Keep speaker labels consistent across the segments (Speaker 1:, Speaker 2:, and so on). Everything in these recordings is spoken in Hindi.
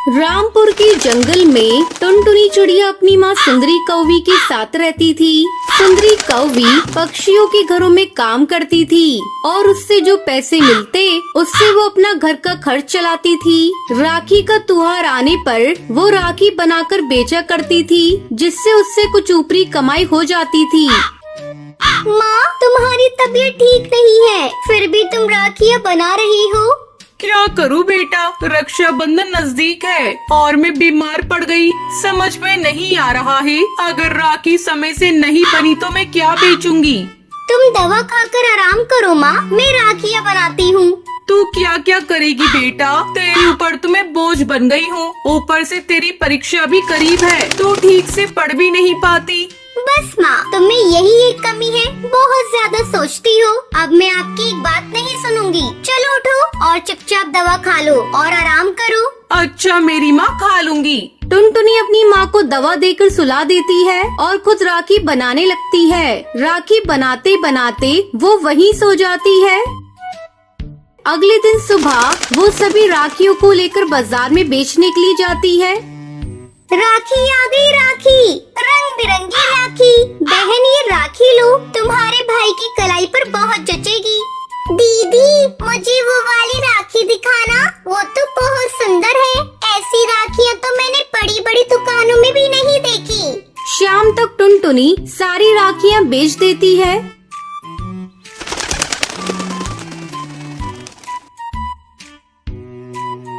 Speaker 1: रामपुर के जंगल में टुनटुनी चिड़िया अपनी माँ सुंदरी कौवी के साथ रहती थी। सुंदरी कौवी पक्षियों के घरों में काम करती थी और उससे जो पैसे मिलते उससे वो अपना घर का खर्च चलाती थी। राखी का त्योहार आने पर वो राखी बनाकर बेचा करती थी, जिससे उससे कुछ ऊपरी कमाई हो जाती थी।
Speaker 2: माँ, तुम्हारी तबीयत ठीक नहीं है, फिर भी तुम राखियाँ बना रही हो।
Speaker 3: क्या करूं बेटा, रक्षाबंधन नजदीक है और मैं बीमार पड़ गई। समझ में नहीं आ रहा है, अगर राखी समय से नहीं बनी तो मैं क्या बेचूंगी।
Speaker 2: तुम दवा खाकर आराम करो माँ, मैं राखियाँ बनाती हूँ।
Speaker 3: तू क्या क्या करेगी बेटा, तेरे ऊपर तो मैं बोझ बन गई हूँ। ऊपर से तेरी परीक्षा भी करीब है, तू ठीक से पढ़ भी नहीं पाती।
Speaker 2: बस माँ, तुम्हें यही एक कमी है, बहुत ज्यादा सोचती हो। अब मैं आपकी एक बात नहीं सुनूंगी। चलो उठो और चुपचाप दवा खा लो और आराम करो।
Speaker 3: अच्छा मेरी माँ, खा लूंगी।
Speaker 1: टुनटुनी अपनी माँ को दवा देकर सुला देती है और खुद राखी बनाने लगती है। राखी बनाते बनाते वो वहीं सो जाती है। अगले दिन सुबह वो सभी राखियों को लेकर बाजार में बेचने के लिए जाती है।
Speaker 2: राखी आ गई, राखी, रंग बिरंगी राखी। बहन, ये राखी लो, तुम्हारे भाई की कलाई पर बहुत जचेगी। दीदी, मुझे वो वाली राखी दिखाना, वो तो बहुत सुंदर है। ऐसी राखियाँ तो मैंने बड़ी बड़ी दुकानों में भी नहीं देखी।
Speaker 1: शाम तक टुनटुनी सारी राखियाँ बेच देती है।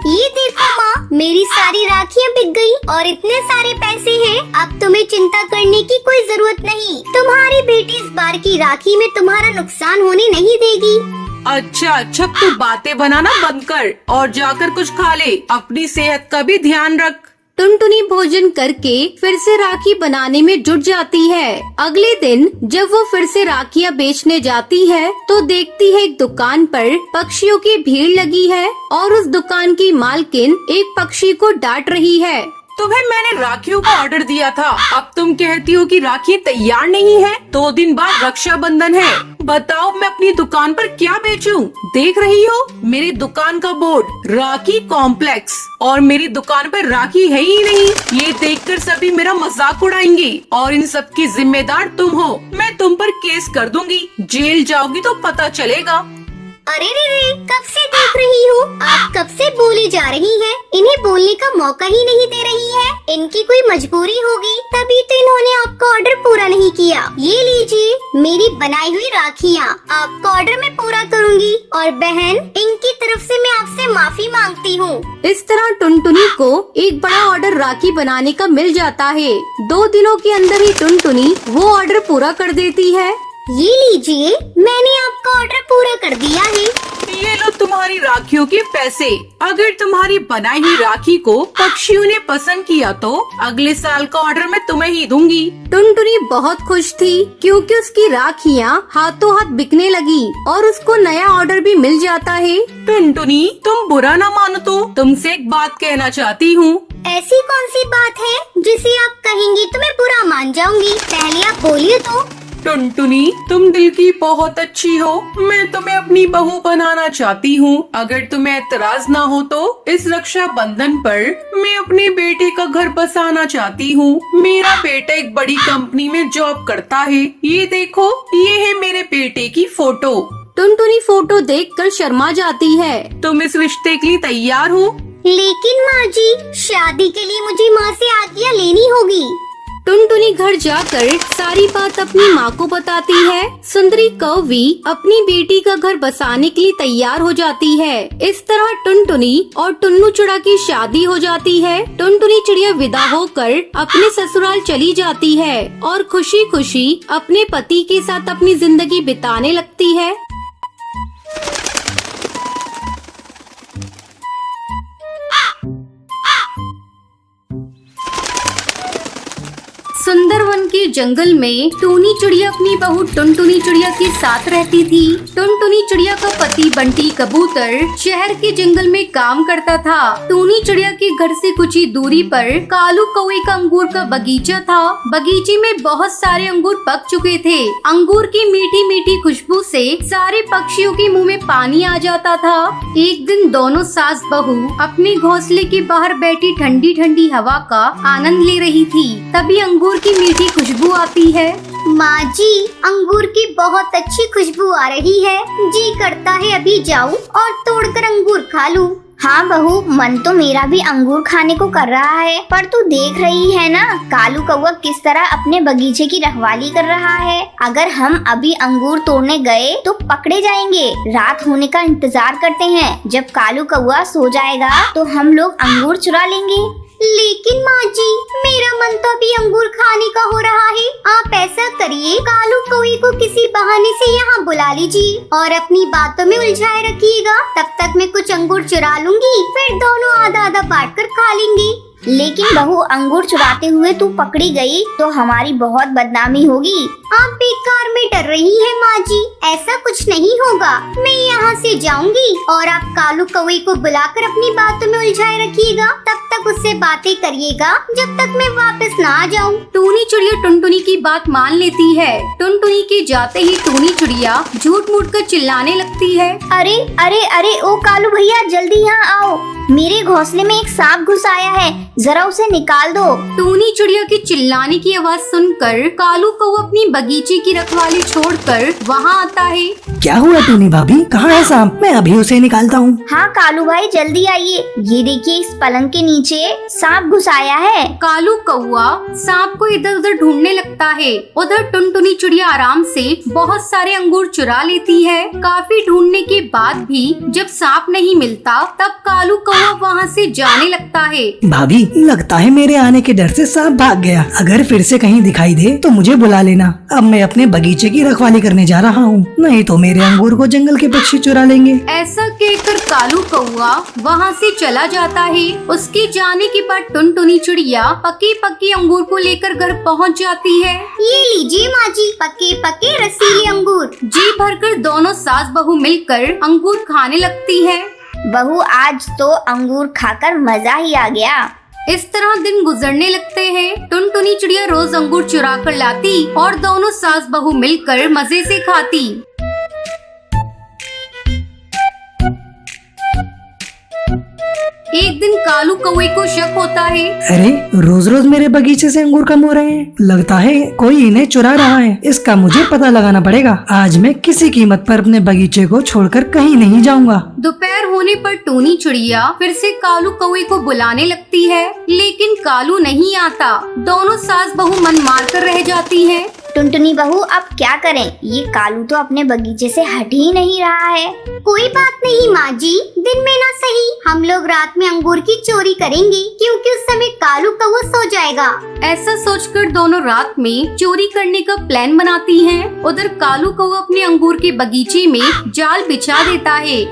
Speaker 2: ये देखो माँ, मेरी सारी राखियाँ बिक गई और इतने सारे पैसे हैं। अब तुम्हें चिंता करने की कोई जरूरत नहीं। तुम्हारी बेटी इस बार की राखी में तुम्हारा नुकसान होने नहीं देगी।
Speaker 3: अच्छा, तू बातें बनाना बंद कर और जाकर कुछ खा ले। अपनी सेहत का भी ध्यान रख।
Speaker 1: टुनटुनी भोजन करके फिर से राखी बनाने में जुट जाती है। अगले दिन जब वो फिर से राखियाँ बेचने जाती है तो देखती है एक दुकान पर पक्षियों की भीड़ लगी है और उस दुकान की मालकिन एक पक्षी को डांट रही है।
Speaker 3: तुम्हें मैंने राखियों का ऑर्डर दिया था, अब तुम कहती हो कि राखी तैयार नहीं है। 2 दिन बाद रक्षाबंधन है, बताओ मैं अपनी दुकान पर क्या बेचूं? देख रही हो मेरी दुकान का बोर्ड, राखी कॉम्प्लेक्स, और मेरी दुकान पर राखी है ही नहीं। ये देखकर सभी मेरा मजाक उड़ाएंगे और इन सब की जिम्मेदार तुम हो। मैं तुम पर केस कर दूंगी, जेल जाओगी तो पता चलेगा।
Speaker 2: अरे रे, कब से देख रही हूँ, आप कब से बोली जा रही हैं। इन्हें बोलने का मौका ही नहीं दे रही है। इनकी कोई मजबूरी होगी, तभी तो इन्होंने आपका ऑर्डर पूरा नहीं किया। ये लीजिए मेरी बनाई हुई राखियाँ, आपका ऑर्डर मैं पूरा करूँगी। और बहन, इनकी तरफ से मैं आपसे माफी मांगती हूँ।
Speaker 1: इस तरह टुनटुनी को एक बड़ा ऑर्डर राखी बनाने का मिल जाता है। 2 दिनों के अंदर ही टुनटुनी वो ऑर्डर पूरा कर देती है।
Speaker 2: ये लीजिए, मैंने आपका ऑर्डर पूरा कर दिया है।
Speaker 3: ये लो तुम्हारी राखियों के पैसे। अगर तुम्हारी बनाई हुई राखी को पक्षियों ने पसंद किया तो अगले साल का ऑर्डर मैं तुम्हें ही दूंगी।
Speaker 1: टुनटुनी बहुत खुश थी क्योंकि उसकी राखियाँ हाथों हाथ बिकने लगी और उसको नया ऑर्डर भी मिल जाता है।
Speaker 3: टुनटुनी, तुम बुरा ना मानो तो तुमसे एक बात कहना चाहती हूँ।
Speaker 2: ऐसी कौन सी बात है जिसे आप कहेंगी तो मैं बुरा मान जाऊंगी? पहले आप बोलिए तो।
Speaker 3: टुनटुनी, तुम दिल की बहुत अच्छी हो, मैं तुम्हें अपनी बहू बनाना चाहती हूँ। अगर तुम्हें एतराज ना हो तो इस रक्षाबंधन पर मैं अपने बेटे का घर बसाना चाहती हूँ। मेरा बेटा एक बड़ी कंपनी में जॉब करता है। ये देखो, ये है मेरे बेटे की फोटो।
Speaker 1: टुनटुनी फोटो देखकर शर्मा जाती है।
Speaker 3: तुम इस रिश्ते के लिए तैयार हो?
Speaker 2: लेकिन माँ जी, शादी के लिए मुझे माँ से आज्ञा लेनी होगी।
Speaker 1: टुनटुनी घर जाकर सारी बात अपनी माँ को बताती है। सुंदरी कौवी अपनी बेटी का घर बसाने के लिए तैयार हो जाती है। इस तरह टुनटुनी और टुन्नू चिड़िया की शादी हो जाती है। टुनटुनी चिड़िया विदा होकर अपने ससुराल चली जाती है और खुशी खुशी अपने पति के साथ अपनी जिंदगी बिताने लगती है। सुंदरवन के जंगल में टूनी चिड़िया अपनी बहू टुनटुनी चिड़िया के साथ रहती थी। टुनटुनी चिड़िया का पति बंटी कबूतर शहर के जंगल में काम करता था। टूनी चिड़िया के घर से कुछ ही दूरी पर कालू कौवे का अंगूर का बगीचा था। बगीचे में बहुत सारे अंगूर पक चुके थे। अंगूर की मीठी मीठी खुशबू से सारे पक्षियों के मुंह में पानी आ जाता था। एक दिन दोनों सास बहू अपने घोंसले के बाहर बैठी ठंडी ठंडी हवा का आनंद ले रही थी। तभी अंगूर की मीठी खुशबू आती है।
Speaker 2: माँ जी, अंगूर की बहुत अच्छी खुशबू आ रही है। जी करता है अभी जाऊं और तोड़कर अंगूर खा लूं। हाँ बहू, मन तो मेरा भी अंगूर खाने को कर रहा है, पर तू देख रही है ना कालू कौवा किस तरह अपने बगीचे की रखवाली कर रहा है। अगर हम अभी अंगूर तोड़ने गए तो पकड़े जाएंगे। रात होने का इंतजार करते हैं, जब कालू कौवा सो जाएगा तो हम लोग अंगूर चुरा लेंगे। लेकिन माँ जी, मेरा मन तो अभी अंगूर खाने का हो रहा है। आप ऐसा करिए, कालू कौवे को किसी बहाने से यहाँ बुला लीजिए और अपनी बातों में उलझाए रखिएगा। तब तक मैं कुछ अंगूर चुरा लूंगी, फिर दोनों आधा आधा बांट कर खा लेंगे। लेकिन बहू, अंगूर चुराते हुए तू पकड़ी गई तो हमारी बहुत बदनामी होगी। आप बेकार में डर रही हैं माँ जी, ऐसा कुछ नहीं होगा। मैं यहाँ से जाऊंगी और आप कालू कौवे को बुलाकर अपनी बातों में उलझाए रखिएगा। तब तक उससे बातें करिएगा जब तक मैं वापस ना आ जाऊँ।
Speaker 1: टूनी चिड़िया टुनटुनी की बात मान लेती है। टुनटुनी के जाते ही टूनी चिड़िया झूठ मूठ कर चिल्लाने लगती है।
Speaker 2: अरे अरे अरे, ओ कालू भैया, जल्दी यहाँ आओ। मेरे घोंसले में एक सांप घुस आया है, जरा उसे निकाल दो।
Speaker 1: टूनी चिड़िया की चिल्लाने की आवाज सुनकर कालू कौवा अपनी बगीचे की रखवाली छोड़कर वहाँ आता है।
Speaker 4: क्या हुआ टूनी भाभी, कहाँ है सांप? मैं अभी उसे निकालता हूँ।
Speaker 2: हाँ कालू भाई, जल्दी आइए। ये देखिए, इस पलंग के नीचे सांप घुस आया है।
Speaker 1: कालू कौवा सांप को इधर उधर ढूंढने लगता है। उधर टुनटुनी चिड़िया आराम से बहुत सारे अंगूर चुरा लेती है। काफी ढूंढने के बाद भी जब सांप नहीं मिलता, तब कालू कौवा वहाँ से जाने लगता है।
Speaker 4: भाभी, लगता है मेरे आने के डर से सांप भाग गया। अगर फिर से कहीं दिखाई दे तो मुझे बुला लेना। अब मैं अपने बगीचे की रखवाली करने जा रहा हूँ, नहीं तो मेरे अंगूर को जंगल के पक्षी चुरा लेंगे।
Speaker 1: ऐसा कहकर कालू कौवा वहाँ से चला जाता है। उसके जाने के बाद टुनटुनी चिड़िया पके पके अंगूर को लेकर घर पहुँच जाती है।
Speaker 2: ये लीजिए माँ जी, पके पके रसीले अंगूर।
Speaker 1: जी भरकर दोनों सास बहू मिलकर अंगूर खाने लगती है।
Speaker 2: बहू, आज तो अंगूर खाकर मजा ही आ गया।
Speaker 1: इस तरह दिन गुजरने लगते हैं। टुनटुनी चिड़िया रोज अंगूर चुरा कर लाती और दोनों सास बहू मिलकर मजे से खाती। एक दिन कालू कौवे को शक होता है।
Speaker 4: अरे, रोज रोज मेरे बगीचे से अंगूर कम हो रहे हैं। लगता है कोई इन्हें चुरा रहा है। इसका मुझे पता लगाना पड़ेगा। आज मैं किसी कीमत पर अपने बगीचे को छोड़कर कहीं नहीं जाऊंगा।
Speaker 1: दोपहर होने पर टूनी चिड़िया फिर से कालू कौवे को बुलाने लगती है, लेकिन कालू नहीं आता। दोनों सास बहू मन मार कर रह जाती हैं।
Speaker 2: टुनटुनी बहू, अब क्या करें? ये कालू तो अपने बगीचे से हट ही नहीं रहा है। कोई बात नहीं माँ जी, दिन में ना सही हम लोग रात में अंगूर की चोरी करेंगे, क्योंकि उस समय कालू कौवा सो जाएगा।
Speaker 1: ऐसा सोचकर दोनों रात में चोरी करने का प्लान बनाती हैं। उधर कालू कौवा अपने अंगूर के बगीचे में जाल बिछा देता है।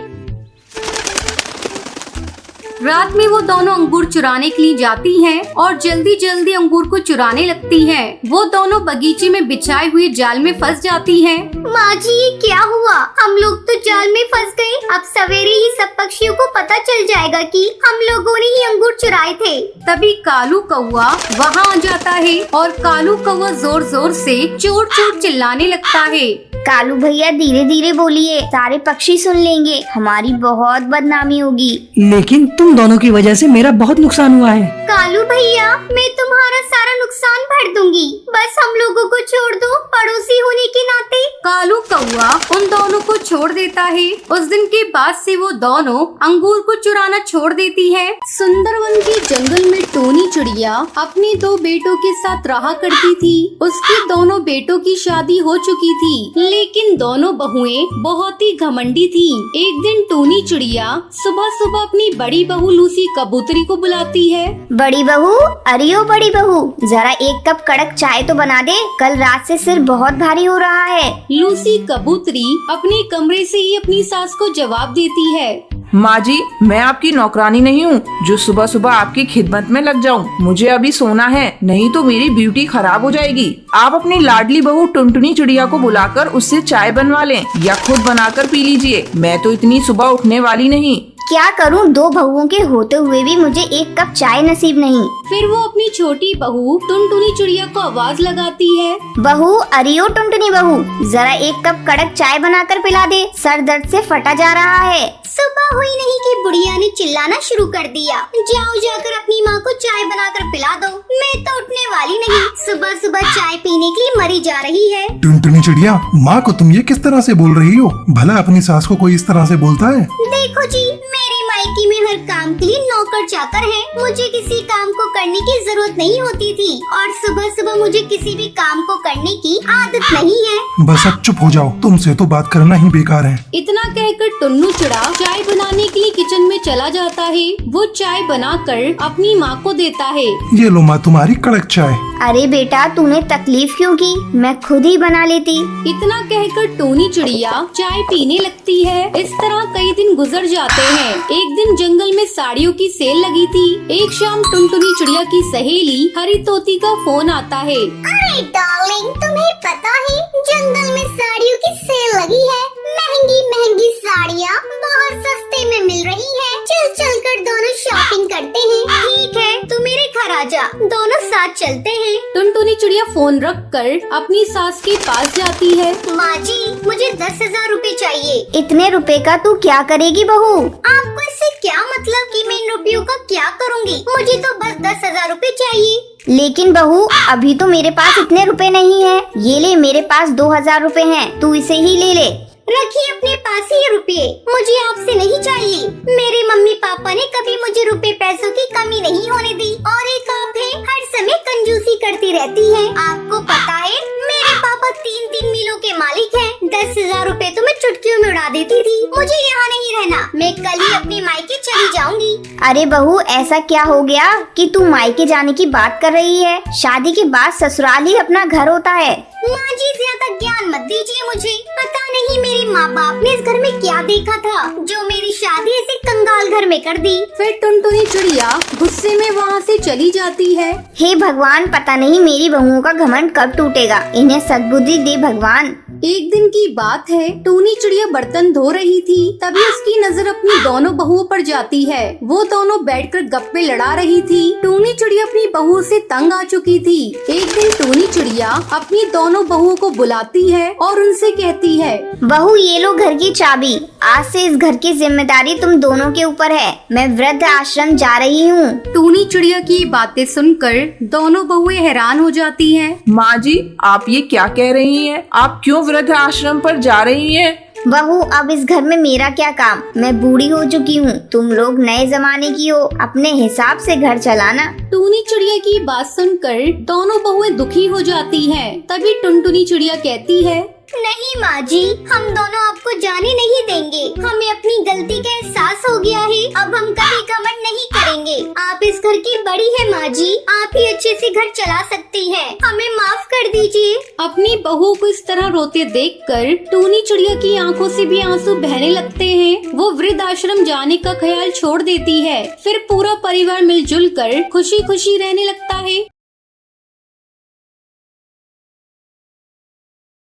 Speaker 1: रात में वो दोनों अंगूर चुराने के लिए जाती हैं और जल्दी जल्दी अंगूर को चुराने लगती हैं। वो दोनों बगीचे में बिछाए हुए जाल में फंस जाती हैं।
Speaker 2: माँ जी, ये क्या हुआ? हम लोग तो जाल में फंस गए। अब सवेरे ही सब पक्षियों को पता चल जाएगा कि हम लोगों ने ही अंगूर चुराए थे।
Speaker 1: तभी कालू कौवा वहाँ आ जाता है और कालू कौवा जोर जोर से चोर चोर चिल्लाने लगता है।
Speaker 2: कालू भैया, धीरे धीरे बोलिए, सारे पक्षी सुन लेंगे, हमारी बहुत बदनामी होगी।
Speaker 4: लेकिन तुम दोनों की वजह से मेरा बहुत नुकसान हुआ है।
Speaker 2: कालू भैया, मैं तुम्हारा सारा नुकसान भर दूंगी, बस हम लोगों को छोड़ दो, पड़ोसी होने के नाते।
Speaker 1: कालू कौवा उन दोनों को छोड़ देता है। उस दिन के बाद से वो दोनों अंगूर को चुराना छोड़ देती है। सुंदरवन के जंगल में टूनी चिड़िया अपने दो बेटों के साथ रहा करती थी। उसके दोनों बेटों की शादी हो चुकी थी, लेकिन दोनों बहुएं बहुत ही घमंडी थी। एक दिन टूनी चिड़िया सुबह सुबह अपनी बड़ी बहू लूसी कबूतरी को बुलाती है।
Speaker 2: बड़ी बहू, अरे ओ बड़ी बहू, जरा एक कप कड़क चाय तो बना दे, कल रात से सिर बहुत भारी हो रहा है।
Speaker 1: लूसी कबूतरी अपने कमरे से ही अपनी सास को जवाब देती है।
Speaker 5: माँ जी, मैं आपकी नौकरानी नहीं हूँ जो सुबह सुबह आपकी खिदमत में लग जाऊँ। मुझे अभी सोना है, नहीं तो मेरी ब्यूटी खराब हो जाएगी। आप अपनी लाडली बहू टुनटुनी चिड़िया को बुलाकर उससे चाय बनवा लें या खुद बनाकर पी लीजिए। मैं तो इतनी सुबह उठने वाली नहीं।
Speaker 2: क्या करूं, दो बहुओं के होते हुए भी मुझे एक कप चाय नसीब नहीं।
Speaker 1: फिर वो अपनी छोटी बहू टुनटुनी चिड़िया को आवाज लगाती है।
Speaker 2: बहू, अरे ओ टुनटुनी बहू, जरा एक कप कड़क चाय बनाकर पिला दे, सर दर्द से फटा जा रहा है। सुबह हुई नहीं कि बुढ़िया ने चिल्लाना शुरू कर दिया। जाओ जाकर अपनी माँ को चाय बनाकर पिला दो। मैं तो उठने वाली नहीं, सुबह सुबह चाय पीने के लिए मरी जा रही है।
Speaker 6: टुनटुनी चिड़िया, माँ को तुम ये किस तरह से बोल रही हो? भला अपनी सास को कोई इस तरह से बोलता है?
Speaker 2: देखो जी, मेरे मायके में हर काम के लिए नौकर चाकर है। मुझे किसी काम को करने की जरूरत नहीं होती थी और सुबह सुबह मुझे किसी भी काम को करने की आदत नहीं है।
Speaker 6: बस अब चुप हो जाओ, तुमसे तो बात करना ही बेकार है।
Speaker 1: इतना कहकर टुन्नू चिड़ा चाय बनाने के लिए किचन में चला जाता है। वो चाय बनाकर अपनी माँ को देता है।
Speaker 6: ये लो माँ, तुम्हारी कड़क चाय।
Speaker 2: अरे बेटा, तूने तकलीफ क्यों की, मैं खुद ही बना लेती।
Speaker 1: इतना कहकर टोनी चिड़िया चाय पीने लगती है। इस तरह कई दिन गुजर जाते हैं। एक दिन जंगल में साड़ियों की सेल लगी थी। एक शाम टुनटुनी चिड़िया की सहेली हरी तोती का फोन आता है।
Speaker 2: अरे डार्लिंग, तुम्हें पता है जंगल में साड़ियों की सेल लगी है। महंगी महंगी साड़ियाँ बहुत सस्ते में मिल रही है। चल चल कर दोनों शॉपिंग करते हैं। ठीक है, तू मेरे घर आ जा, दोनों साथ चलते हैं।
Speaker 1: टुनटुनी चिड़िया फोन रख कर अपनी सास के पास जाती है।
Speaker 2: माँ जी, मुझे 10,000 रुपए चाहिए। इतने रुपए का तू क्या करेगी बहू? आपको इससे क्या मतलब कि मैं इन रुपयों का क्या करूँगी? मुझे तो बस 10,000 रुपए चाहिए। लेकिन बहू, अभी तो मेरे पास इतने रुपए नहीं है। ये ले, मेरे पास 2,000 रुपए हैं, तू इसे ही ले ले। रखिए अपने पास ही रुपये, मुझे आपसे नहीं चाहिए। मेरे मम्मी पापा ने कभी मुझे रुपए पैसों की कमी नहीं होने दी। और एक आप है, हर समय कंजूसी करती रहती है। आपको पता है मेरे पापा 3 मिलों के मालिक हैं। 10,000 रुपए तो मैं चुटकियों में उड़ा देती थी। मुझे यहाँ नहीं रहना, मैं कल ही अपने मायके चली जाऊंगी। अरे बहू, ऐसा क्या हो गया कि तू मायके जाने की बात कर रही है? शादी के बाद ससुराल ही अपना घर होता है। माँ जी, ज्यादा ज्ञान मत दीजिए मुझे। पता नहीं मेरे माँ बाप ने इस घर में क्या देखा था जो मेरी शादी ऐसे कंगाल घर में कर दी।
Speaker 1: फिर टुनटुनी चिड़िया गुस्से में वहाँ से चली जाती है।
Speaker 2: हे भगवान, पता नहीं मेरी बहुओं का घमंड कब टूटेगा। इन्हें सद्बुद्धि दे भगवान।
Speaker 1: एक दिन की बात है, टूनी चिड़िया बर्तन धो रही थी। तभी उसकी नजर अपनी दोनों बहुओं पर जाती है। वो दोनों बैठकर गप्पे लड़ा रही थी। टूनी चिड़िया अपनी बहुओं से तंग आ चुकी थी। एक दिन टूनी चिड़िया अपनी दोनों बहुओं को बुलाती है और उनसे कहती है,
Speaker 2: बहू, ये लो घर की चाबी। आज से इस घर की जिम्मेदारी तुम दोनों के ऊपर है। मैं वृद्ध आश्रम जा रही हूँ।
Speaker 1: टूनी चिड़िया की बातें सुनकर दोनों बहुएं हैरान हो जाती हैं।
Speaker 5: माँ जी, आप ये क्या कह रही हैं? आप क्यों वृद्ध आश्रम पर जा रही हैं?
Speaker 2: बहू, अब इस घर में मेरा क्या काम? मैं बूढ़ी हो चुकी हूँ। तुम लोग नए जमाने की हो, अपने हिसाब से घर चलाना।
Speaker 1: टूनी चिड़िया की बात सुनकर दोनों बहुएं दुखी हो जाती हैं। तभी टुनटुनी चिड़िया कहती है,
Speaker 2: नहीं माँ जी, हम दोनों आपको जाने नहीं देंगे। हमें अपनी गलती का एहसास हो गया है। अब हम कभी घमंड नहीं करेंगे। आप इस घर की बड़ी है माँ जी, आप ही अच्छे से घर चला सकती हैं। हमें माफ कर दीजिए।
Speaker 1: अपनी बहू को इस तरह रोते देखकर टूनी चिड़िया की आंखों से भी आंसू बहने लगते हैं। वो वृद्ध आश्रम जाने का ख्याल छोड़ देती है। फिर पूरा परिवार मिलजुल कर खुशी खुशी रहने लगता है।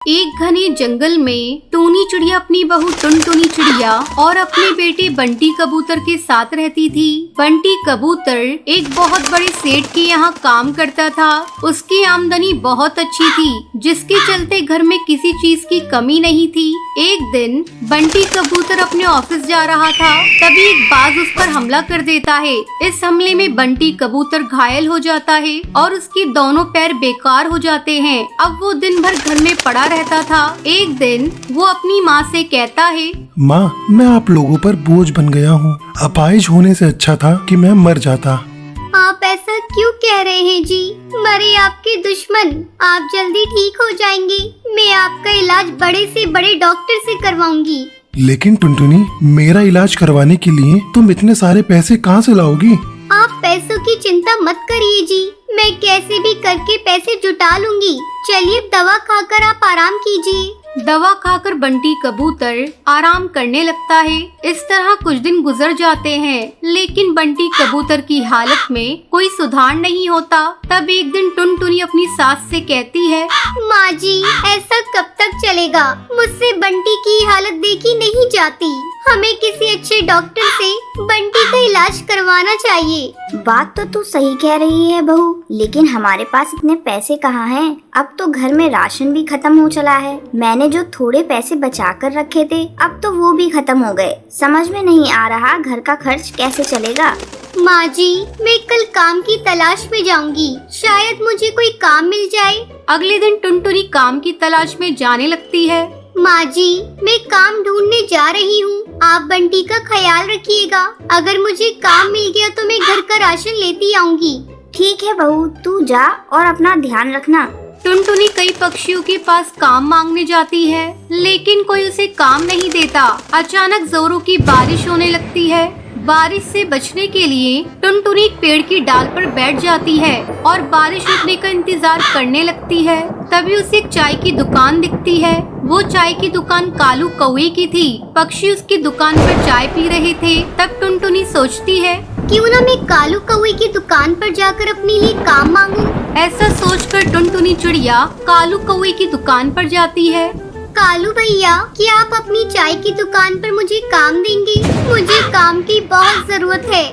Speaker 1: एक घने जंगल में टूनी चिड़िया अपनी बहू टुनटुनी चिड़िया और अपने बेटे बंटी कबूतर के साथ रहती थी। बंटी कबूतर एक बहुत बड़े सेठ के यहाँ काम करता था। उसकी आमदनी बहुत अच्छी थी, जिसके चलते घर में किसी चीज की कमी नहीं थी। एक दिन बंटी कबूतर अपने ऑफिस जा रहा था, तभी एक बाज उस पर हमला कर देता है। इस हमले में बंटी कबूतर घायल हो जाता है और उसके दोनों पैर बेकार हो जाते हैं। अब वो दिन भर घर में पड़ा रहता था। एक दिन वो अपनी माँ से कहता है,
Speaker 6: माँ, मैं आप लोगों पर बोझ बन गया हूँ। अपाहिज होने से अच्छा था कि मैं मर जाता।
Speaker 2: आप ऐसा क्यों कह रहे हैं जी? मरे आपके दुश्मन, आप जल्दी ठीक हो जाएंगे। मैं आपका इलाज बड़े से बड़े डॉक्टर से करवाऊंगी।
Speaker 6: लेकिन टुनटुनी, मेरा इलाज करवाने के लिए तुम इतने सारे पैसे कहाँ से लाओगी?
Speaker 2: आप पैसों की चिंता मत करिए जी, मैं कैसे भी करके पैसे जुटा लूंगी। चलिए दवा खाकर आप आराम कीजिए।
Speaker 1: दवा खाकर बंटी कबूतर आराम करने लगता है। इस तरह कुछ दिन गुजर जाते हैं, लेकिन बंटी कबूतर की हालत में कोई सुधार नहीं होता। तब एक दिन टुनटुनी अपनी सास से कहती है,
Speaker 2: माँ जी, ऐसा कब तक चलेगा? मुझसे बंटी की हालत देखी नहीं जाती। हमें किसी अच्छे डॉक्टर से बंटी का इलाज करवाना चाहिए। बात तो तू सही कह रही है बहू, लेकिन हमारे पास इतने पैसे कहाँ हैं? अब तो घर में राशन भी खत्म हो चला है। मैंने जो थोड़े पैसे बचा कर रखे थे, अब तो वो भी खत्म हो गए। समझ में नहीं आ रहा घर का खर्च कैसे चलेगा। माँ जी, मैं कल काम की तलाश में जाऊंगी, शायद मुझे कोई काम मिल जाए।
Speaker 1: अगले दिन टुनटुनी काम की तलाश में जाने लगती है।
Speaker 2: माँ जी, मैं काम ढूंढने जा रही हूँ, आप बंटी का ख्याल रखिएगा। अगर मुझे काम मिल गया तो मैं घर का राशन लेती आऊंगी। ठीक है बहू, तू जा और अपना ध्यान रखना।
Speaker 1: टुनटुनी कई पक्षियों के पास काम मांगने जाती है, लेकिन कोई उसे काम नहीं देता। अचानक जोरों की बारिश होने लगती है। बारिश से बचने के लिए टुनटुनी एक पेड़ की डाल पर बैठ जाती है और बारिश रुकने का इंतजार करने लगती है। तभी उसे एक चाय की दुकान दिखती है। वो चाय की दुकान कालू कौवे की थी। पक्षी उसकी दुकान पर चाय पी रहे थे। तब टुनटुनी सोचती है,
Speaker 2: क्यों ना मैं कालू कौवे की दुकान पर जाकर अपने लिए काम मांगूं।
Speaker 1: ऐसा सोचकर टुनटुनी चिड़िया कालू कौवे की दुकान पर जाती है।
Speaker 2: कालू भैया, क्या आप अपनी चाय की दुकान पर मुझे काम देंगे? मुझे काम की बहुत जरूरत है।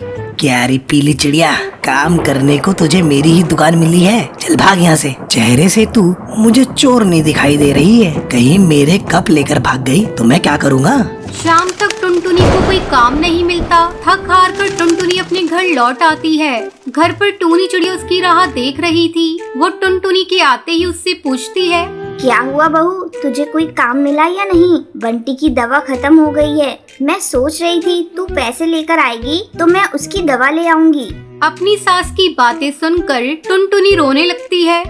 Speaker 4: क्या रे पीली चिड़िया, काम करने को तुझे मेरी ही दुकान मिली है? चल भाग यहाँ से। चेहरे से तू मुझे चोर नहीं दिखाई दे रही है। कहीं मेरे कप लेकर भाग गई तो मैं क्या करूँगा?
Speaker 1: शाम तक टुनटुनी को कोई काम नहीं मिलता। थक हार कर टुनटुनी अपने घर लौट आती है। घर पर टूनी चिड़िया उसकी राह देख रही थी। वो टुनटुनी के आते ही उससे पूछती है,
Speaker 2: क्या हुआ बहू, तुझे कोई काम मिला या नहीं? बंटी की दवा खत्म हो गई है। मैं सोच रही थी तू पैसे लेकर आएगी तो मैं उसकी दवा ले आऊंगी।
Speaker 1: अपनी सास की बातें सुनकर टुनटुनी रोने लगती है।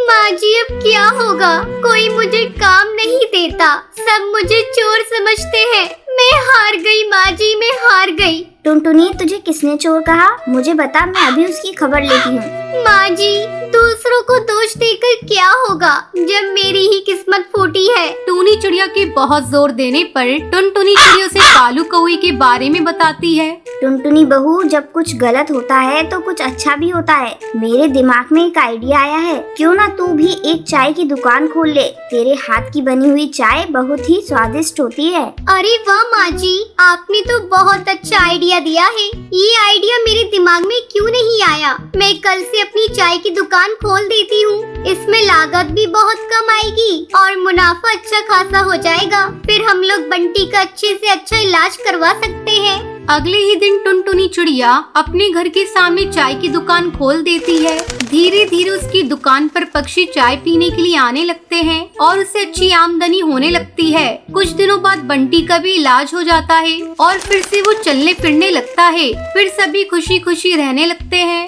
Speaker 2: माँ जी, अब क्या होगा? कोई मुझे काम नहीं देता, सब मुझे चोर समझते हैं। मैं हार गई माँ जी, मैं हार गई। टुनटुनी, तुझे किसने चोर कहा? मुझे बता, मैं अभी उसकी खबर लेती हूँ। माँ जी, दूसरों को दोष देकर क्या होगा जब मेरी ही किस्मत फूटी है।
Speaker 1: टूनी चिड़िया के बहुत जोर देने पर टुनटुनी चिड़िया उसे कालू कौवे के बारे में बताती है।
Speaker 2: टुनटुनी बहू, जब कुछ गलत होता है तो कुछ अच्छा भी होता है। मेरे दिमाग में एक आइडिया आया है, क्यों ना तू भी एक चाय की दुकान खोल ले। तेरे हाथ की बनी हुई चाय बहुत ही स्वादिष्ट होती है। अरे वाह माँ जी, आपने तो बहुत अच्छा आइडिया दिया है। ये आइडिया मेरे दिमाग में क्यों नहीं आया? मैं कल से अपनी चाय की दुकान खोल देती हूँ। इसमें लागत भी बहुत कम आएगी और मुनाफा अच्छा खासा हो जाएगा। फिर हम लोग बंटी का अच्छे से अच्छा इलाज करवा सकते हैं।
Speaker 1: अगले ही दिन टुनटुनी चिड़िया अपने घर के सामने चाय की दुकान खोल देती है। धीरे धीरे उसकी दुकान पर पक्षी चाय पीने के लिए आने लगते हैं और उससे अच्छी आमदनी होने लगती है। कुछ दिनों बाद बंटी का भी इलाज हो जाता है और फिर से वो चलने फिरने लगता है। फिर सभी खुशी खुशी रहने लगते हैं।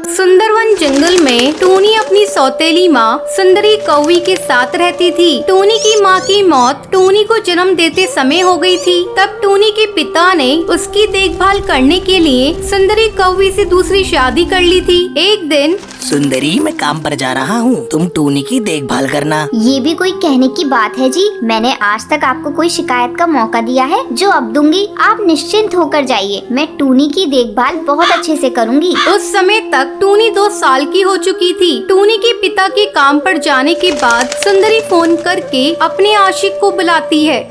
Speaker 1: सुंदरवन जंगल में टूनी अपनी सौतेली माँ सुंदरी कौवी के साथ रहती थी। टूनी की माँ की मौत टूनी को जन्म देते समय हो गई थी। तब टूनी के पिता ने उसकी देखभाल करने के लिए सुंदरी कौवी से दूसरी शादी कर ली थी। एक दिन,
Speaker 4: सुंदरी, मैं काम पर जा रहा हूँ, तुम टूनी की देखभाल करना।
Speaker 2: ये भी कोई कहने की बात है जी? मैंने आज तक आपको कोई शिकायत का मौका दिया है जो अब दूंगी? आप निश्चिंत होकर जाइए, मैं टूनी की देखभाल बहुत अच्छे से करूँगी।
Speaker 1: उस समय तक टूनी 2 साल की हो चुकी थी। टूनी के पिता के काम पर जाने के बाद सुंदरी फोन करके अपने आशिक को बुलाती है।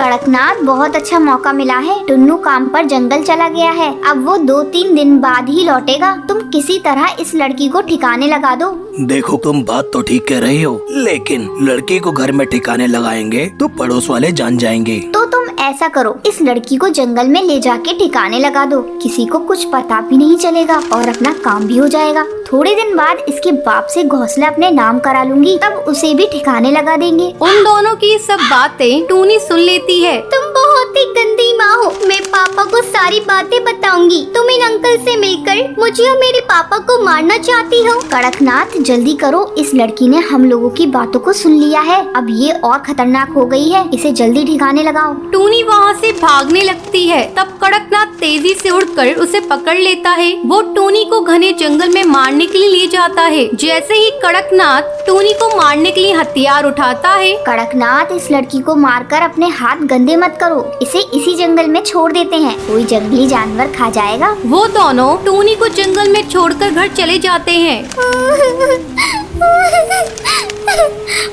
Speaker 2: कड़कनाथ, बहुत अच्छा मौका मिला है। टुन्नू काम पर जंगल चला गया है, अब वो 2-3 दिन बाद ही लौटेगा। तुम किसी तरह इस लड़की को ठिकाने लगा दो।
Speaker 7: देखो, तुम बात तो ठीक कह रही हो, लेकिन लड़की को घर में ठिकाने लगाएंगे तो पड़ोस वाले जान जाएंगे।
Speaker 2: तो तुम ऐसा करो, इस लड़की को जंगल में ले जाके ठिकाने लगा दो। किसी को कुछ पता भी नहीं चलेगा और अपना काम भी हो जाएगा। थोड़े दिन बाद इसके बाप से घोंसला अपने नाम करा लूंगी, तब उसे भी ठिकाने लगा देंगे।
Speaker 1: उन दोनों की सब बातें टूनी सुन लेती है।
Speaker 2: तुम बहुत बहुत ही गंदी माँ हो। मैं पापा को सारी बातें बताऊंगी। तुम इन अंकल से मिलकर मुझे और मेरे पापा को मारना चाहती हो। कड़कनाथ जल्दी करो, इस लड़की ने हम लोगों की बातों को सुन लिया है। अब ये और खतरनाक हो गई है, इसे जल्दी ठिकाने लगाओ।
Speaker 1: टूनी वहाँ से भागने लगती है। तब कड़कनाथ तेजी से उड़कर उसे पकड़ लेता है। वो टूनी को घने जंगल में मारने के लिए ले जाता है। जैसे ही कड़कनाथ टूनी को मारने के लिए हथियार उठाता है,
Speaker 2: कड़कनाथ इस लड़की को मारकर अपने हाथ गंदे मत करो, इसे इसी जंगल में छोड़ देते हैं, कोई जंगली जानवर खा जाएगा।
Speaker 1: वो दोनों टूनी को जंगल में छोड़कर घर चले जाते हैं।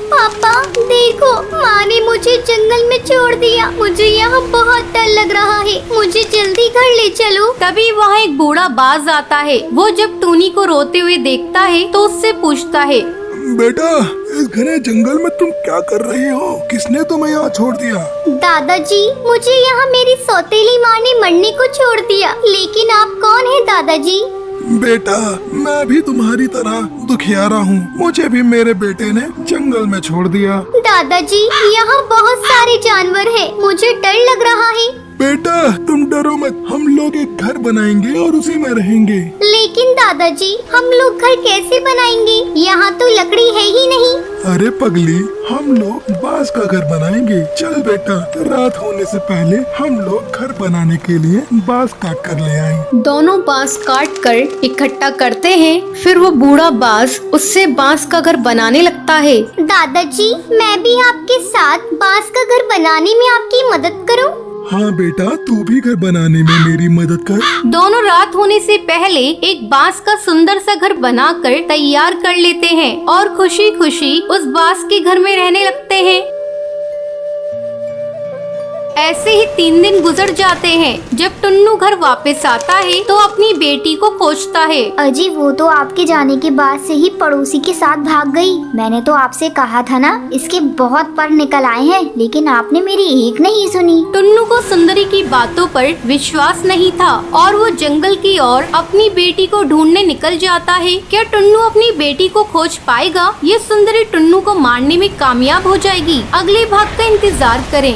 Speaker 2: पापा देखो, माँ ने मुझे जंगल में छोड़ दिया। मुझे यहाँ बहुत डर लग रहा है, मुझे जल्दी घर ले चलो।
Speaker 1: तभी वहाँ एक बूढ़ा बाज आता है। वो जब टूनी को रोते हुए देखता है तो उससे पूछता है,
Speaker 6: बेटा, इस घने जंगल में तुम क्या कर रही हो? किसने तुम्हें यहाँ छोड़ दिया?
Speaker 2: दादाजी, मुझे यहाँ मेरी सौतेली माँ ने मरने को छोड़ दिया। लेकिन आप कौन है दादाजी?
Speaker 6: बेटा, मैं भी तुम्हारी तरह दुखियारा हूँ। मुझे भी मेरे बेटे ने जंगल में छोड़ दिया।
Speaker 2: दादाजी, यहाँ बहुत सारे जानवर हैं, मुझे डर लग रहा है।
Speaker 6: बेटा, तुम डरो मत, हम लोग एक घर बनाएंगे और उसी में रहेंगे।
Speaker 2: लेकिन दादाजी, हम लोग घर कैसे बनाएंगे? यहाँ तो लकड़ी है ही नहीं।
Speaker 6: अरे पगली, हम लोग बांस का घर बनाएंगे। चल बेटा, रात होने से पहले हम लोग घर बनाने के लिए बांस काट कर ले आए।
Speaker 1: दोनों बांस काट कर इकट्ठा करते हैं। फिर वो बूढ़ा बाज उससे बांस का घर बनाने लगता है।
Speaker 2: दादाजी, मैं भी आपके साथ बांस का घर बनाने में आपकी मदद करूं?
Speaker 6: हाँ बेटा, तू भी घर बनाने में मेरी मदद कर।
Speaker 1: दोनों रात होने से पहले एक बांस का सुंदर सा घर बनाकर तैयार कर लेते हैं और खुशी खुशी उस बांस के घर में रहने लगते हैं। ऐसे ही 3 दिन गुजर जाते हैं। जब टुन्नू घर वापस आता है तो अपनी बेटी को खोजता है।
Speaker 2: अजी, वो तो आपके जाने के बाद से ही पड़ोसी के साथ भाग गई। मैंने तो आपसे कहा था ना, इसके बहुत पर निकल आए हैं, लेकिन आपने मेरी एक नहीं सुनी।
Speaker 1: टुन्नू को सुंदरी की बातों पर विश्वास नहीं था और वो जंगल की ओर अपनी बेटी को ढूंढने निकल जाता है। क्या टुन्नू अपनी बेटी को खोज पाएगा? ये सुंदरी टुन्नू को मारने में कामयाब हो जाएगी? अगले भाग का इंतजार करें।